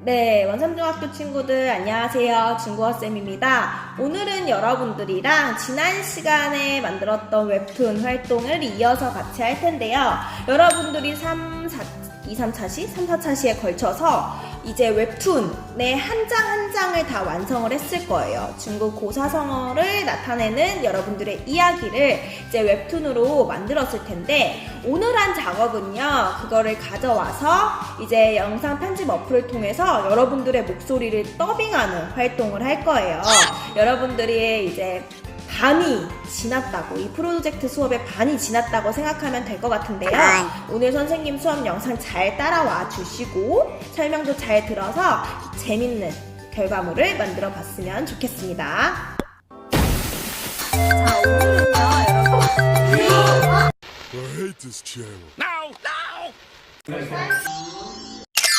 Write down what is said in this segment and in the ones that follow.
네, 원삼중학교 친구들 안녕하세요. 중국어쌤입니다. 오늘은 여러분들이랑 지난 시간에 만들었던 웹툰 활동을 이어서 같이 할 텐데요. 여러분들이 3, 4차시에 걸쳐서 이제 웹툰의 한 장 한 장을 다 완성을 했을 거예요. 중국 고사성어를 나타내는 여러분들의 이야기를 이제 웹툰으로 만들었을 텐데, 오늘 한 작업은요, 그거를 가져와서 이제 영상 편집 어플을 통해서 여러분들의 목소리를 더빙하는 활동을 할 거예요. 여러분들이 이제 반이 지났다고, 이 프로젝트 수업의 반이 지났다고 생각하면 될 것 같은데요. 오늘 선생님 수업 영상 잘 따라와 주시고 설명도 잘 들어서 재밌는 결과물을 만들어 봤으면 좋겠습니다. 자, 오늘은요, 여러분. I hate this channel.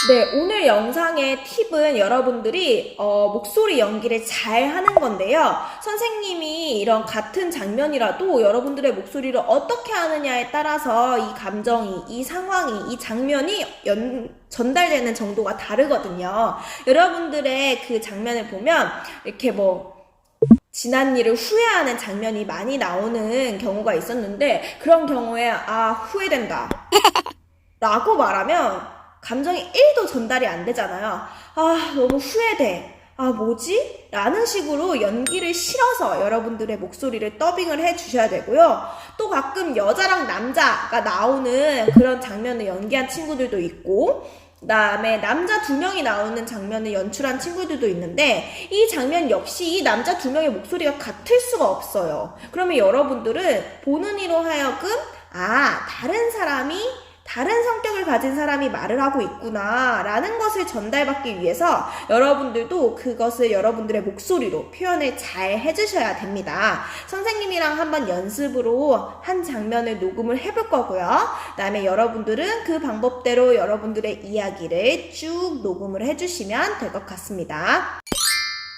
네, 오늘 영상의 팁은 여러분들이 목소리 연기를 잘 하는 건데요. 선생님이 이런 같은 장면이라도 여러분들의 목소리를 어떻게 하느냐에 따라서 이 감정이, 이 상황이, 이 장면이 전달되는 정도가 다르거든요. 여러분들의 그 장면을 보면 이렇게 지난 일을 후회하는 장면이 많이 나오는 경우가 있었는데, 그런 경우에 후회된다 라고 말하면 감정이 1도 전달이 안 되잖아요. 너무 후회돼. 뭐지? 라는 식으로 연기를 실어서 여러분들의 목소리를 더빙을 해주셔야 되고요. 또 가끔 여자랑 남자가 나오는 그런 장면을 연기한 친구들도 있고, 그 다음에 남자 2명이 나오는 장면을 연출한 친구들도 있는데, 이 장면 역시 이 남자 2명의 목소리가 같을 수가 없어요. 그러면 여러분들은 보는 이로 하여금 다른 사람이, 다른 성격을 가진 사람이 말을 하고 있구나 라는 것을 전달받기 위해서 여러분들도 그것을 여러분들의 목소리로 표현을 잘 해주셔야 됩니다. 선생님이랑 한번 연습으로 한 장면을 녹음을 해볼 거고요. 그 다음에 여러분들은 그 방법대로 여러분들의 이야기를 쭉 녹음을 해주시면 될 것 같습니다.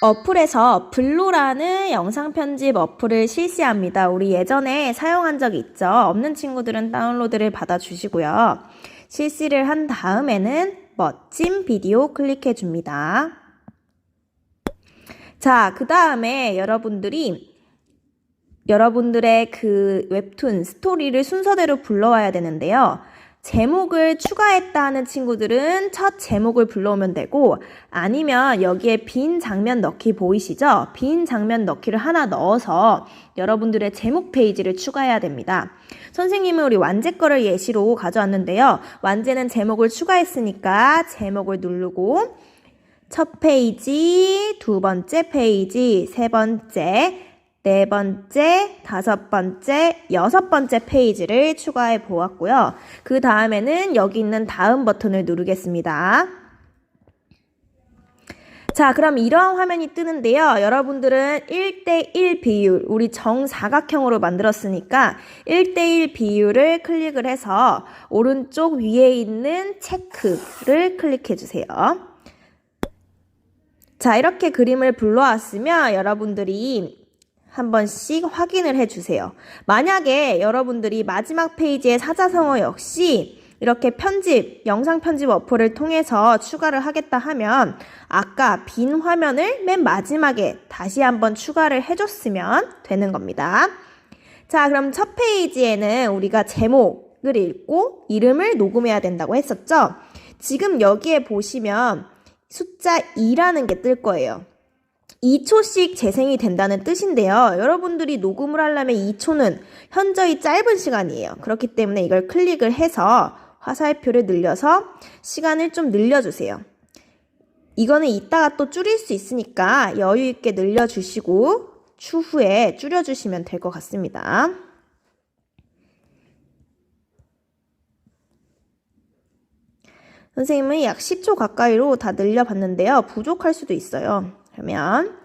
어플에서 블루라는 영상 편집 어플을 실시합니다. 우리 예전에 사용한 적이 있죠. 없는 친구들은 다운로드를 받아주시고요. 실시를 한 다음에는 멋진 비디오 클릭해 줍니다. 자, 그 다음에 여러분들의 그 웹툰 스토리를 순서대로 불러와야 되는데요. 제목을 추가했다 하는 친구들은 첫 제목을 불러오면 되고, 아니면 여기에 빈 장면 넣기 보이시죠? 빈 장면 넣기를 하나 넣어서 여러분들의 제목 페이지를 추가해야 됩니다. 선생님은 우리 완제 거를 예시로 가져왔는데요. 완제는 제목을 추가했으니까 제목을 누르고 첫 페이지, 두 번째 페이지, 세 번째, 네 번째, 다섯 번째, 여섯 번째 페이지를 추가해 보았고요. 그 다음에는 여기 있는 다음 버튼을 누르겠습니다. 자, 그럼 이러한 화면이 뜨는데요. 여러분들은 1대1 비율, 우리 정사각형으로 만들었으니까 1대1 비율을 클릭을 해서 오른쪽 위에 있는 체크를 클릭해 주세요. 자, 이렇게 그림을 불러왔으면 여러분들이 한 번씩 확인을 해주세요. 만약에 여러분들이 마지막 페이지의 사자성어 역시 이렇게 영상 편집 어플을 통해서 추가를 하겠다 하면 아까 빈 화면을 맨 마지막에 다시 한번 추가를 해줬으면 되는 겁니다. 자, 그럼 첫 페이지에는 우리가 제목을 읽고 이름을 녹음해야 된다고 했었죠? 지금 여기에 보시면 숫자 2라는 게 뜰 거예요. 2초씩 재생이 된다는 뜻인데요. 여러분들이 녹음을 하려면 2초는 현저히 짧은 시간이에요. 그렇기 때문에 이걸 클릭을 해서 화살표를 늘려서 시간을 좀 늘려주세요. 이거는 이따가 또 줄일 수 있으니까 여유 있게 늘려주시고 추후에 줄여주시면 될 것 같습니다. 선생님은 약 10초 가까이로 다 늘려봤는데요. 부족할 수도 있어요. 그러면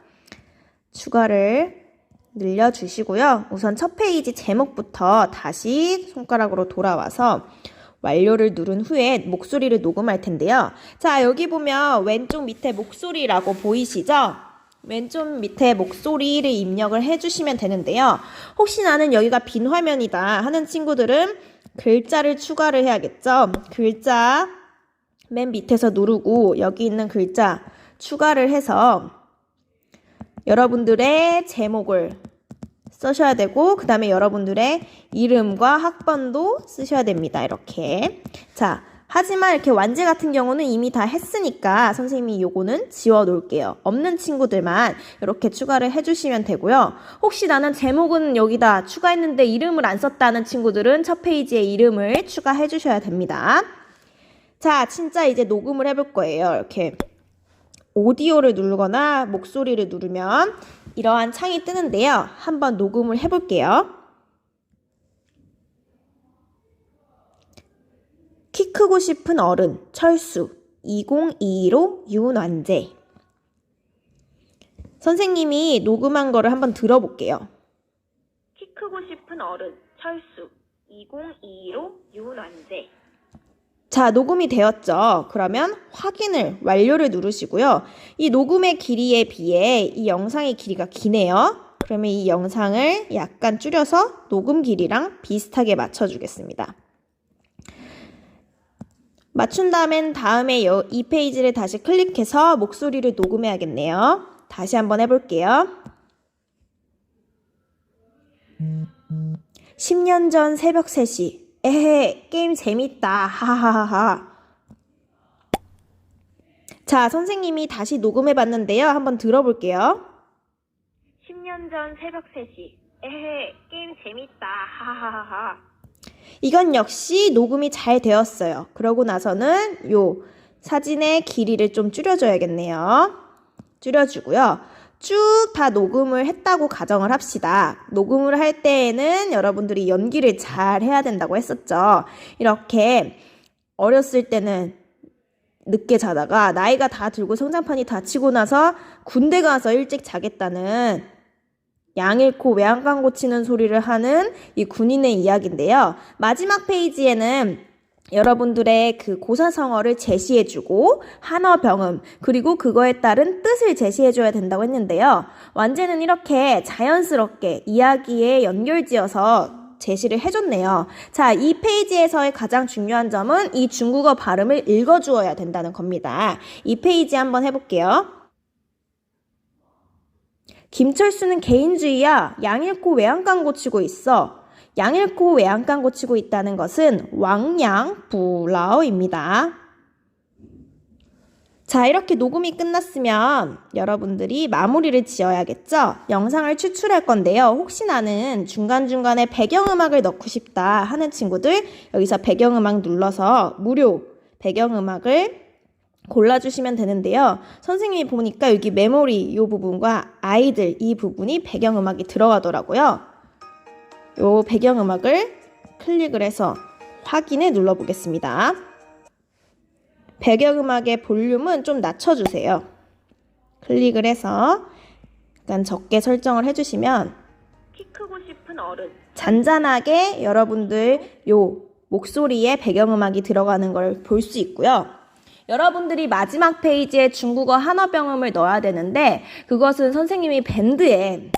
추가를 늘려주시고요. 우선 첫 페이지 제목부터 다시 손가락으로 돌아와서 완료를 누른 후에 목소리를 녹음할 텐데요. 자, 여기 보면 왼쪽 밑에 목소리라고 보이시죠? 왼쪽 밑에 목소리를 입력을 해주시면 되는데요. 혹시 나는 여기가 빈 화면이다 하는 친구들은 글자를 추가를 해야겠죠? 글자 맨 밑에서 누르고 여기 있는 글자 추가를 해서 여러분들의 제목을 쓰셔야 되고 그 다음에 여러분들의 이름과 학번도 쓰셔야 됩니다. 이렇게. 자, 하지만 이렇게 완제 같은 경우는 이미 다 했으니까 선생님이 요거는 지워 놓을게요. 없는 친구들만 이렇게 추가를 해주시면 되고요. 혹시 나는 제목은 여기다 추가했는데 이름을 안 썼다는 친구들은 첫 페이지에 이름을 추가해 주셔야 됩니다. 자, 진짜 이제 녹음을 해볼 거예요. 이렇게 오디오를 누르거나 목소리를 누르면 이러한 창이 뜨는데요. 한번 녹음을 해볼게요. 키 크고 싶은 어른 철수 2022로 윤완재. 선생님이 녹음한 거를 한번 들어볼게요. 키 크고 싶은 어른 철수 2022로 윤완재. 자, 녹음이 되었죠. 그러면 확인을 완료를 누르시고요. 이 녹음의 길이에 비해 이 영상의 길이가 기네요. 그러면 이 영상을 약간 줄여서 녹음 길이랑 비슷하게 맞춰주겠습니다. 맞춘 다음엔 다음에 이 페이지를 다시 클릭해서 목소리를 녹음해야겠네요. 다시 한번 해볼게요. 10년 전 새벽 3시. 에헤, 게임 재밌다. 하하하하. 자, 선생님이 다시 녹음해봤는데요. 한번 들어볼게요. 10년 전 새벽 3시. 에헤, 게임 재밌다. 하하하하. 이건 역시 녹음이 잘 되었어요. 그러고 나서는 요 사진의 길이를 좀 줄여줘야겠네요. 줄여주고요. 쭉 다 녹음을 했다고 가정을 합시다. 녹음을 할 때에는 여러분들이 연기를 잘 해야 된다고 했었죠. 이렇게 어렸을 때는 늦게 자다가 나이가 다 들고 성장판이 닫히고 나서 군대 가서 일찍 자겠다는 양 잃고 외양간 고치는 소리를 하는 이 군인의 이야기인데요. 마지막 페이지에는 여러분들의 그 고사성어를 제시해주고 한어병음 그리고 그거에 따른 뜻을 제시해줘야 된다고 했는데요. 완제는 이렇게 자연스럽게 이야기에 연결지어서 제시를 해줬네요. 자, 이 페이지에서의 가장 중요한 점은 이 중국어 발음을 읽어주어야 된다는 겁니다. 이 페이지 한번 해볼게요. 김철수는 개인주의야. 양 잃고 외양간 고치고 있어. 양 잃고 외양간 고치고 있다는 것은 왕양부라오입니다. 자, 이렇게 녹음이 끝났으면 여러분들이 마무리를 지어야겠죠? 영상을 추출할 건데요. 혹시 나는 중간중간에 배경음악을 넣고 싶다 하는 친구들 여기서 배경음악 눌러서 무료 배경음악을 골라주시면 되는데요. 선생님이 보니까 여기 메모리 이 부분과 아이들 이 부분이 배경음악이 들어가더라고요. 이 배경음악을 클릭을 해서 확인을 눌러보겠습니다. 배경음악의 볼륨은 좀 낮춰주세요. 클릭을 해서 약간 적게 설정을 해주시면 키 크고 싶은 어른 잔잔하게 여러분들 요 목소리에 배경음악이 들어가는 걸 볼 수 있고요. 여러분들이 마지막 페이지에 중국어 한어병음을 넣어야 되는데 그것은 선생님이 밴드에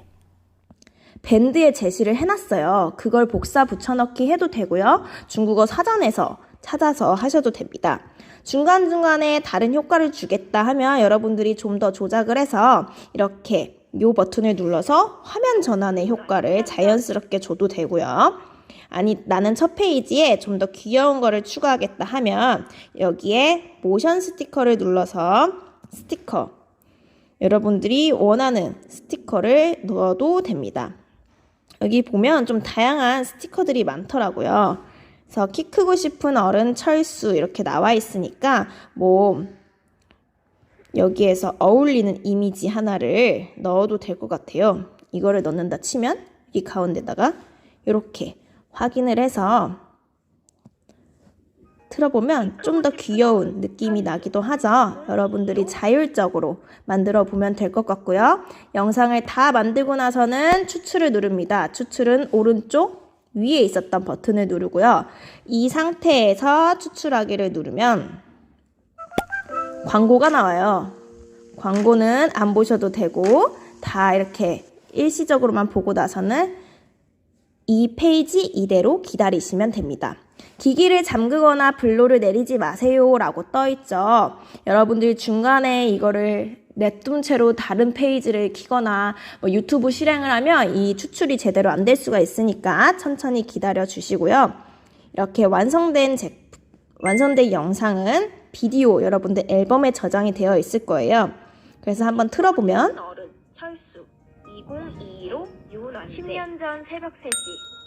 제시를 해놨어요. 그걸 복사 붙여넣기 해도 되고요. 중국어 사전에서 찾아서 하셔도 됩니다. 중간중간에 다른 효과를 주겠다 하면 여러분들이 좀 더 조작을 해서 이렇게 이 버튼을 눌러서 화면 전환의 효과를 자연스럽게 줘도 되고요. 아니, 나는 첫 페이지에 좀 더 귀여운 거를 추가하겠다 하면 여기에 모션 스티커를 눌러서 스티커 여러분들이 원하는 스티커를 넣어도 됩니다. 여기 보면 좀 다양한 스티커들이 많더라고요. 그래서 키 크고 싶은 어른 철수 이렇게 나와 있으니까 뭐 여기에서 어울리는 이미지 하나를 넣어도 될 것 같아요. 이거를 넣는다 치면 이 가운데다가 이렇게 확인을 해서 틀어보면 좀 더 귀여운 느낌이 나기도 하죠. 여러분들이 자율적으로 만들어 보면 될 것 같고요. 영상을 다 만들고 나서는 추출을 누릅니다. 추출은 오른쪽 위에 있었던 버튼을 누르고요. 이 상태에서 추출하기를 누르면 광고가 나와요. 광고는 안 보셔도 되고 다 이렇게 일시적으로만 보고 나서는 이 페이지 이대로 기다리시면 됩니다. 기기를 잠그거나 블로를 내리지 마세요 라고 떠있죠. 여러분들 중간에 이거를 냅둔 채로 다른 페이지를 키거나 유튜브 실행을 하면 이 추출이 제대로 안 될 수가 있으니까 천천히 기다려 주시고요. 이렇게 완성된 영상은 비디오 여러분들 앨범에 저장이 되어 있을 거예요. 그래서 한번 틀어보면 어른 철수 2022로 유은환 10년 전 새벽 3시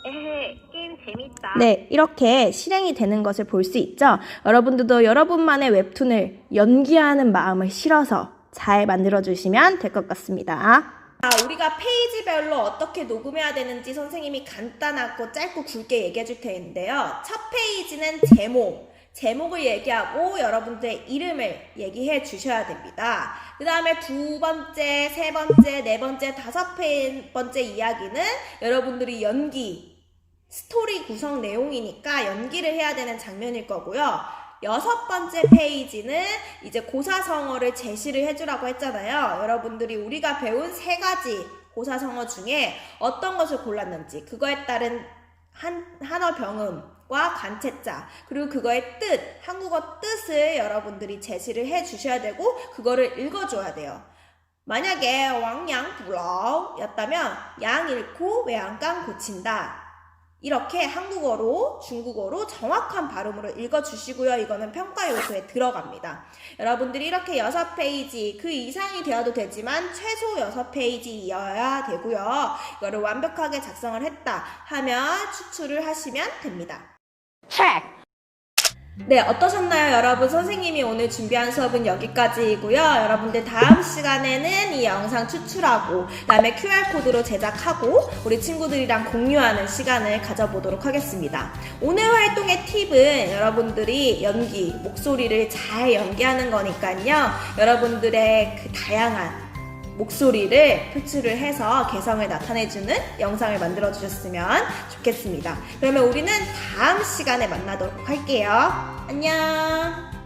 에헤 게임 재밌다. 네, 이렇게 실행이 되는 것을 볼 수 있죠. 여러분들도 여러분만의 웹툰을 연기하는 마음을 실어서 잘 만들어주시면 될 것 같습니다. 우리가 페이지별로 어떻게 녹음해야 되는지 선생님이 간단하고 짧고 굵게 얘기해 줄 텐데요. 첫 페이지는 제목을 얘기하고 여러분들의 이름을 얘기해 주셔야 됩니다. 그 다음에 두 번째, 세 번째, 네 번째, 다섯 번째 이야기는 여러분들이 스토리 구성 내용이니까 연기를 해야 되는 장면일 거고요. 여섯 번째 페이지는 이제 고사성어를 제시를 해주라고 했잖아요. 여러분들이 우리가 배운 3가지 고사성어 중에 어떤 것을 골랐는지, 그거에 따른 한어 병음과 간체자, 그리고 그거의 뜻, 한국어 뜻을 여러분들이 제시를 해 주셔야 되고 그거를 읽어줘야 돼요. 만약에 왕양 불러 였다면 양 잃고 외양간 고친다. 이렇게 한국어로 중국어로 정확한 발음으로 읽어주시고요. 이거는 평가 요소에 들어갑니다. 여러분들이 이렇게 6페이지 그 이상이 되어도 되지만 최소 6페이지여야 되고요. 이거를 완벽하게 작성을 했다 하면 추출을 하시면 됩니다. 네, 어떠셨나요, 여러분? 선생님이 오늘 준비한 수업은 여기까지이고요. 여러분들 다음 시간에는 이 영상 추출하고 그다음에 QR코드로 제작하고 우리 친구들이랑 공유하는 시간을 가져보도록 하겠습니다. 오늘 활동의 팁은 여러분들이 목소리를 잘 연기하는 거니까요. 여러분들의 그 다양한 목소리를 표출을 해서 개성을 나타내주는 영상을 만들어주셨으면 좋겠습니다. 그러면 우리는 다음 시간에 만나도록 할게요. 안녕!